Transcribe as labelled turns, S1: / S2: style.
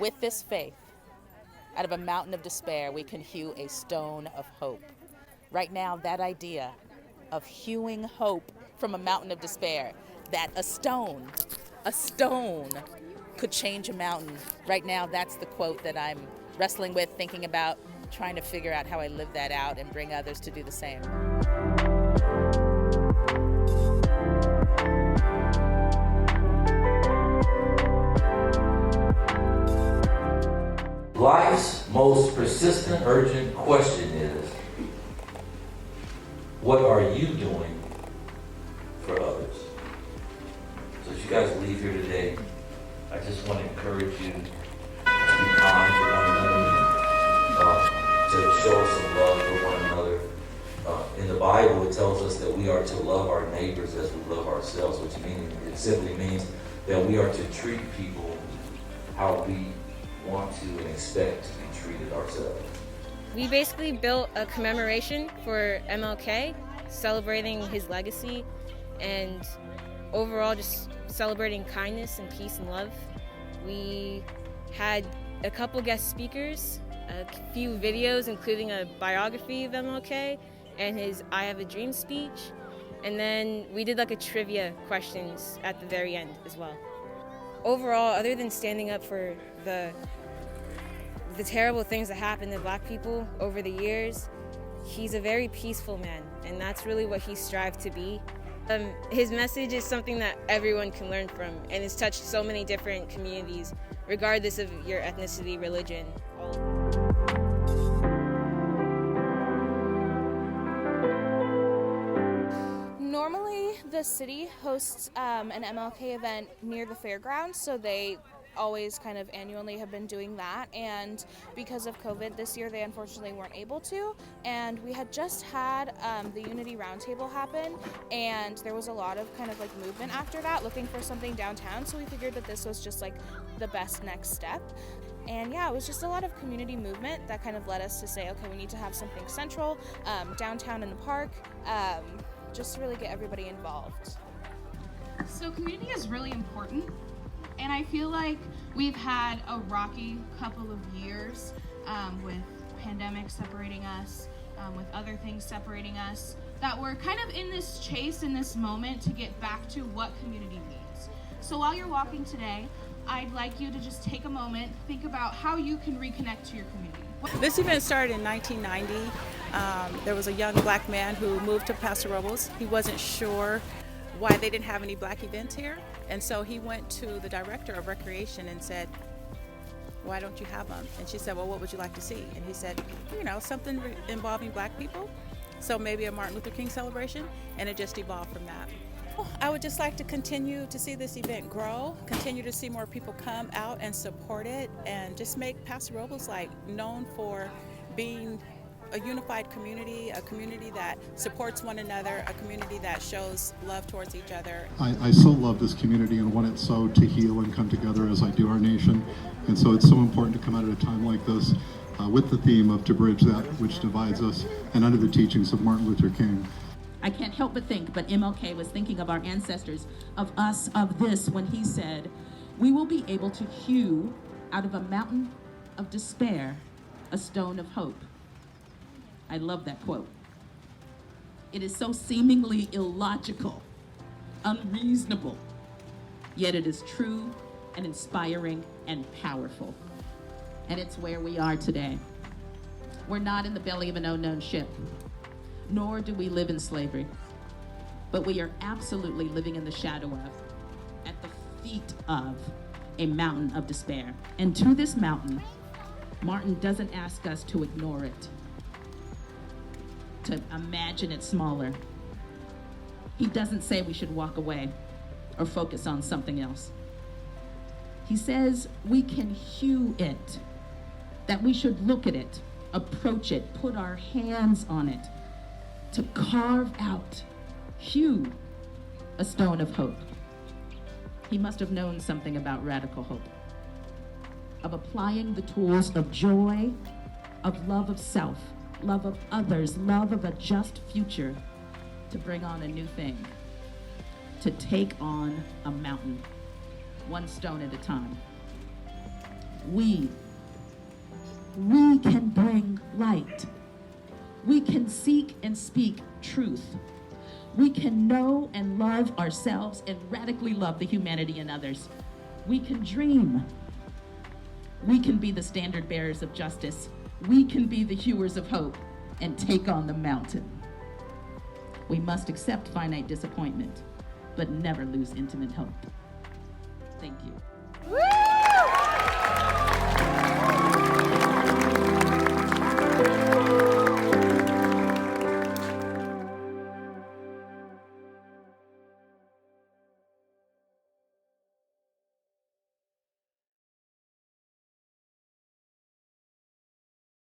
S1: With this faith, out of a mountain of despair, we can hew a stone of hope. Right now, that idea of hewing hope from a mountain of despair, that a stone could change a mountain. Right now, that's the quote that I'm wrestling with, thinking about, trying to figure out how I live that out and bring others to do the same.
S2: Life's most persistent, urgent question is, what are you doing for others? So as you guys leave here today, I just want to encourage you to be kind to one another, to show some love for one another. In the Bible, it tells us that we are to love our neighbors as we love ourselves, which means it simply means that we are to treat people how we want to and expect to be treated ourselves.
S3: We basically built a commemoration for MLK, celebrating his legacy and overall just celebrating kindness and peace and love. We had a couple guest speakers, a few videos including a biography of MLK and his I Have a Dream speech, and then we did like a trivia questions at the very end as well. Overall, other than standing up for the terrible things that happened to Black people over the years, he's a very peaceful man, and that's really what he strived to be. His message is something that everyone can learn from, and it's touched so many different communities, regardless of your ethnicity, religion, all of it.
S4: Normally, the city hosts an MLK event near the fairgrounds, so they always kind of annually have been doing that, and because of COVID this year they unfortunately weren't able to, and we had just had the Unity Roundtable happen, and there was a lot of kind of like movement after that looking for something downtown, so we figured that this was just like the best next step. And yeah, it was just a lot of community movement that kind of led us to say, okay, we need to have something central, downtown in the park, just to really get everybody involved.
S5: So community is really important. And I feel like we've had a rocky couple of years with pandemic separating us, with other things separating us, that we're kind of in this chase in this moment to get back to what community means. So while you're walking today, I'd like you to just take a moment, think about how you can reconnect to your community.
S6: This event started in 1990. There was a young Black man who moved to Paso. He wasn't sure why they didn't have any Black events here. And so he went to the director of recreation and said, why don't you have them? And she said, well, what would you like to see? And he said, something involving Black people. So maybe a Martin Luther King celebration. And it just evolved from that. I would just like to continue to see this event grow, continue to see more people come out and support it, and just make Paso Robles known for being a unified community, a community that supports one another, a community that shows love towards each other.
S7: I so love this community and want it so to heal and come together as I do our nation. And so it's so important to come out at a time like this with the theme of to bridge that which divides us and under the teachings of Martin Luther King.
S8: I can't help but think, but MLK was thinking of our ancestors, of us, of this, when he said, we will be able to hew out of a mountain of despair a stone of hope. I love that quote. It is so seemingly illogical, unreasonable, yet it is true and inspiring and powerful. And it's where we are today. We're not in the belly of an unknown ship, nor do we live in slavery, but we are absolutely living in the shadow of, at the feet of, a mountain of despair. And to this mountain, Martin doesn't ask us to ignore it, to imagine it smaller. He doesn't say we should walk away or focus on something else. He says we can hew it, that we should look at it, approach it, put our hands on it, to carve out, hew a stone of hope. He must have known something about radical hope, of applying the tools of joy, of love of self, love of others, love of a just future, to bring on a new thing, to take on a mountain, one stone at a time. We can bring light. We can seek and speak truth. We can know and love ourselves and radically love the humanity in others. We can dream. We can be the standard bearers of justice. We can be the hewers of hope and take on the mountain. We must accept finite disappointment, but never lose intimate hope. Thank you.
S4: Woo!